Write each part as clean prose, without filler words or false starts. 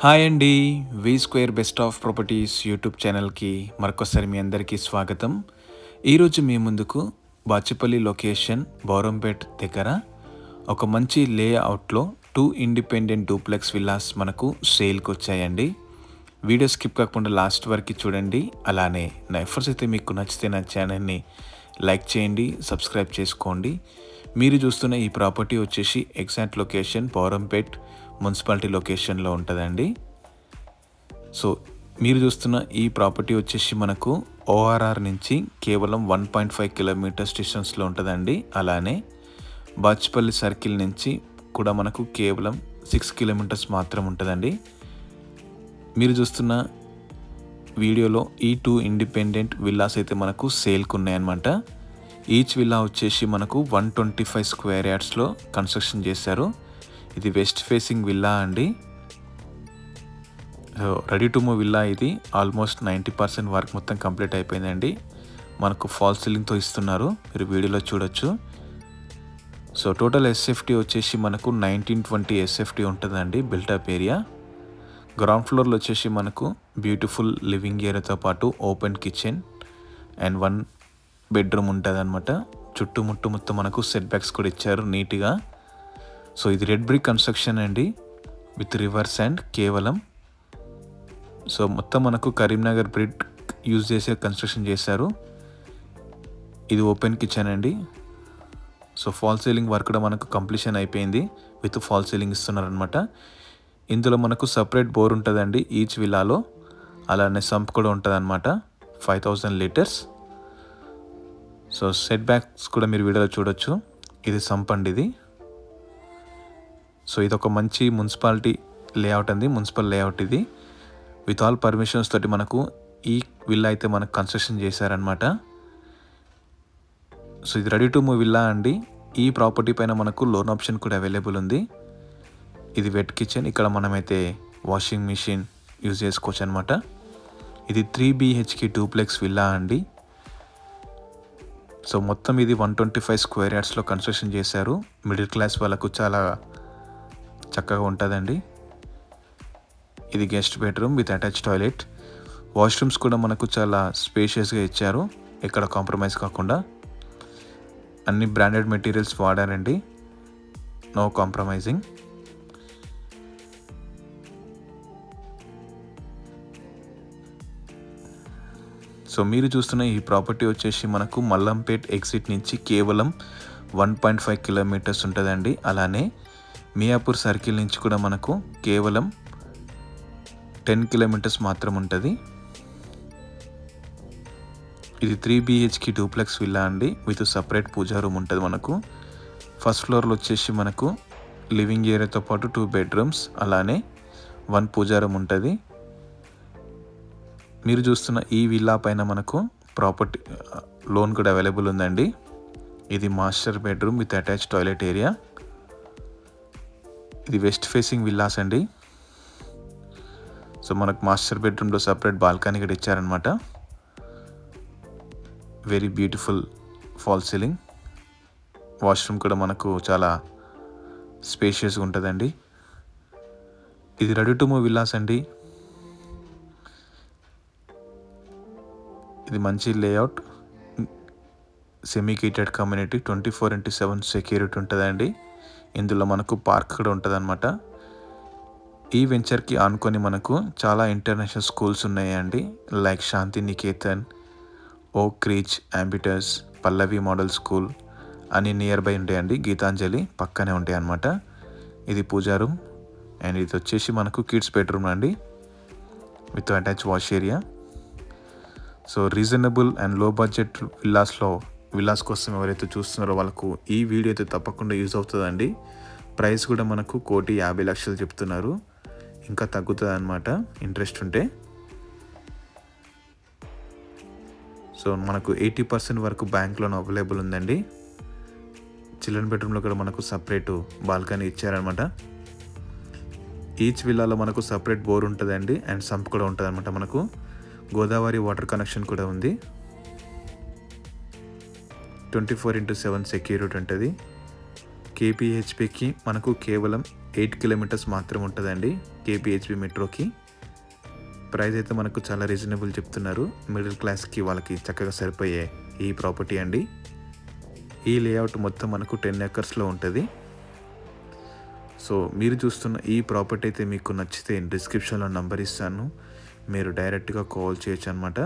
Hi అండి. V square best of properties YouTube ఛానల్కి మరొకసారి మీ అందరికీ స్వాగతం. ఈరోజు మీ ముందుకు బాచుపల్లి లొకేషన్ బౌరంపేట్ దగ్గర ఒక మంచి లేఅవుట్లో 2 ఇండిపెండెంట్ డూప్లెక్స్ విల్లాస్ మనకు సేల్కి వచ్చాయండి. వీడియో స్కిప్ కాకుండా లాస్ట్ వరకు చూడండి. అలానే నా ఎఫర్ట్స్ అయితే మీకు నచ్చితే నా ఛానల్ని లైక్ చేయండి, సబ్స్క్రైబ్ చేసుకోండి. మీరు చూస్తున్న ఈ ప్రాపర్టీ వచ్చేసి ఎగ్జాక్ట్ లొకేషన్ బౌరంపేట్ మున్సిపాలిటీ లొకేషన్లో ఉంటుందండి. సో మీరు చూస్తున్న ఈ ప్రాపర్టీ వచ్చేసి మనకు ఓఆర్ఆర్ నుంచి కేవలం 1.5 కిలోమీటర్స్ డిస్టెన్స్లో ఉంటుందండి. అలానే బాచుపల్లి సర్కిల్ నుంచి కూడా మనకు కేవలం 6 కిలోమీటర్స్ మాత్రం ఉంటుందండి. మీరు చూస్తున్న వీడియోలో ఈ 2 ఇండిపెండెంట్ విల్లాస్ అయితే మనకు సేల్కి ఉన్నాయన్నమాట. ఈచ్ విల్లా వచ్చేసి మనకు 125 స్క్వేర్ యార్డ్స్లో కన్స్ట్రక్షన్ చేశారు. ఇది వెస్ట్ ఫేసింగ్ విల్లా అండి. Ready to move villa. ఇది ఆల్మోస్ట్ 90% వర్క్ మొత్తం కంప్లీట్ అయిపోయిందండి. మనకు ఫాల్ సీలింగ్తో ఇస్తున్నారు, మీరు వీడియోలో చూడొచ్చు. సో టోటల్ ఎస్ఎఫ్టీ వచ్చేసి మనకు 1920 ఎస్ఎఫ్టీ ఉంటుందండి బిల్టప్ ఏరియా. గ్రౌండ్ ఫ్లోర్లో వచ్చేసి మనకు బ్యూటిఫుల్ లివింగ్ ఏరియాతో పాటు ఓపెన్ కిచెన్ అండ్ 1 బెడ్రూమ్ ఉంటుంది అనమాట. చుట్టుముట్టు మొత్తం మనకు సెట్ బ్యాక్స్ కూడా ఇచ్చారు నీట్గా. సో ఇది రెడ్ బ్రిక్ కన్స్ట్రక్షన్ అండి విత్ రివర్స్ అండ్ కేవలం. సో మొత్తం మనకు కరీంనగర్ బ్రిక్ యూజ్ చేసే కన్స్ట్రక్షన్ చేశారు. ఇది ఓపెన్ కిచెన్ అండి. సో ఫాల్ సీలింగ్ వర్క్ కూడా మనకు కంప్లీషన్ అయిపోయింది, విత్ ఫాల్ సీలింగ్ ఇస్తున్నారనమాట. ఇందులో మనకు సపరేట్ బోర్ ఉంటుందండి ఈచ్ విల్లాలో. అలానే సంప్ కూడా ఉంటుంది అనమాట, 5000 లీటర్స్. సో సెట్ బ్యాక్స్ కూడా మీరు వీడియోలో చూడొచ్చు. ఇది సంప్ అండి ఇది. సో ఇది ఒక మంచి మున్సిపాలిటీ లేఅవుట్ అండి, మున్సిపల్ లేఅవుట్ ఇది. విత్ ఆల్ పర్మిషన్స్ తోటి మనకు ఈ విల్లా అయితే మనకు కన్స్ట్రక్షన్ చేశారనమాట. సో ఇది రెడీ టు మూవ్ విల్లా అండి. ఈ ప్రాపర్టీ పైన మనకు లోన్ ఆప్షన్ కూడా అవైలబుల్ ఉంది. ఇది వెట్ కిచెన్, ఇక్కడ మనమైతే వాషింగ్ మిషన్ యూజ్ చేసుకోవచ్చు అనమాట. ఇది 3 BHK డూప్లెక్స్ విల్లా అండి. సో మొత్తం ఇది 125 స్క్వేర్ యార్డ్స్లో కన్స్ట్రక్షన్ చేశారు. మిడిల్ క్లాస్ వాళ్ళకు చాలా చక్కగా ఉంటుందండి. ఇది guest bedroom with attach toilet. Washrooms కూడా మనకు చాలా స్పేషియస్గా ఇచ్చారు, ఎక్కడ కాంప్రమైజ్ కాకుండా. అన్ని బ్రాండెడ్ మెటీరియల్స్ వాడారండి, నో కాంప్రమైజింగ్. సో మీరు చూస్తున్న ఈ ప్రాపర్టీ వచ్చేసి మనకు మల్లంపేట్ ఎగ్జిట్ నుంచి కేవలం 1.5 కిలోమీటర్స్ ఉంటుందండి. అలానే మియాపూర్ సర్కిల్ నుంచి కూడా మనకు కేవలం 10 కిలోమీటర్స్ మాత్రం ఉంటుంది. ఇది 3 BHK డూప్లెక్స్ విల్లా అండి, విత్ సపరేట్ పూజా రూమ్ ఉంటుంది మనకు. ఫస్ట్ ఫ్లోర్లో వచ్చేసి మనకు లివింగ్ ఏరియాతో పాటు 2 బెడ్రూమ్స్, అలానే 1 పూజా రూమ్ ఉంటుంది. మీరు చూస్తున్న ఈ విల్లా పైన మనకు ప్రాపర్టీ లోన్ కూడా అవైలబుల్ ఉందండి. ఇది master bedroom with attach toilet area. ఇది వెస్ట్ ఫేసింగ్ విల్లాస్ అండి. సో మనకు మాస్టర్ బెడ్రూమ్లో సపరేట్ బాల్కనీ కూడా ఇచ్చారనమాట. Very beautiful fall ceiling. Washroom కూడా మనకు చాలా స్పేషియస్గా ఉంటుందండి. ఇది రెడీ టు మూవ్ విల్లాస్ అండి. ఇది మంచి layout, semi gated community, 24/7 security ఉంటుందండి. ఇందులో మనకు పార్క్ కూడా ఉంటుంది అనమాట. ఈ వెంచర్కి ఆనుకొని మనకు చాలా ఇంటర్నేషనల్ స్కూల్స్ ఉన్నాయండి, లైక్ శాంతి నికేతన్, ఓక్ రీచ్, అంబిటస్, పల్లవి మోడల్ స్కూల్ అని నియర్ బై ఉంటాయండి. గీతాంజలి పక్కనే ఉంటాయి అన్నమాట. ఇది పూజా రూమ్ అండ్ ఇది వచ్చేసి మనకు కిడ్స్ బెడ్రూమ్ అండి, with attach wash area. So reasonable and లో బడ్జెట్ విల్లాస్ కోసం ఎవరైతే చూస్తున్నారో వాళ్ళకు ఈ వీడియో అయితే తప్పకుండా యూజ్ అవుతుందండి. ప్రైస్ కూడా మనకు 1,50,00,000 చెప్తున్నారు, ఇంకా తగ్గుతుంది అనమాట ఇంట్రెస్ట్ ఉంటే. సో మనకు 80% వరకు బ్యాంక్ లోన్ అవైలబుల్ ఉందండి. చిల్డ్రన్ బెడ్రూమ్లో కూడా మనకు సపరేట్ బాల్కనీ ఇచ్చారనమాట. ఈచ్ విల్లాలో మనకు సపరేట్ బోర్ ఉంటుందండి అండ్ సంప్ కూడా ఉంటుంది అనమాట. మనకు గోదావరి వాటర్ కనెక్షన్ కూడా ఉంది. 24/7 సెక్యూరిటీ ఉంటుంది. KPHPకి మనకు కేవలం 8 కిలోమీటర్స్ మాత్రమే ఉంటుందండి కేపీహెచ్బి మెట్రోకి. ప్రైస్ అయితే మనకు చాలా రీజనబుల్ చెప్తున్నారు. మిడిల్ క్లాస్కి వాళ్ళకి చక్కగా సరిపోయే ఈ ప్రాపర్టీ అండి. ఈ లేఅవుట్ మొత్తం మనకు 10 ఎకర్స్లో ఉంటుంది. సో మీరు చూస్తున్న ఈ ప్రాపర్టీ అయితే మీకు నచ్చితే డిస్క్రిప్షన్లో నంబర్ ఇస్తాను, మీరు డైరెక్ట్గా కాల్ చేయొచ్చు అనమాట.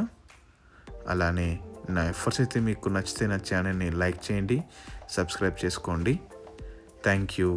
అలానే నా ఎఫర్ట్స్ అయితే మీకు నచ్చితే నా ఛానల్ని లైక్ చేయండి, సబ్స్క్రైబ్ చేసుకోండి. Thank you.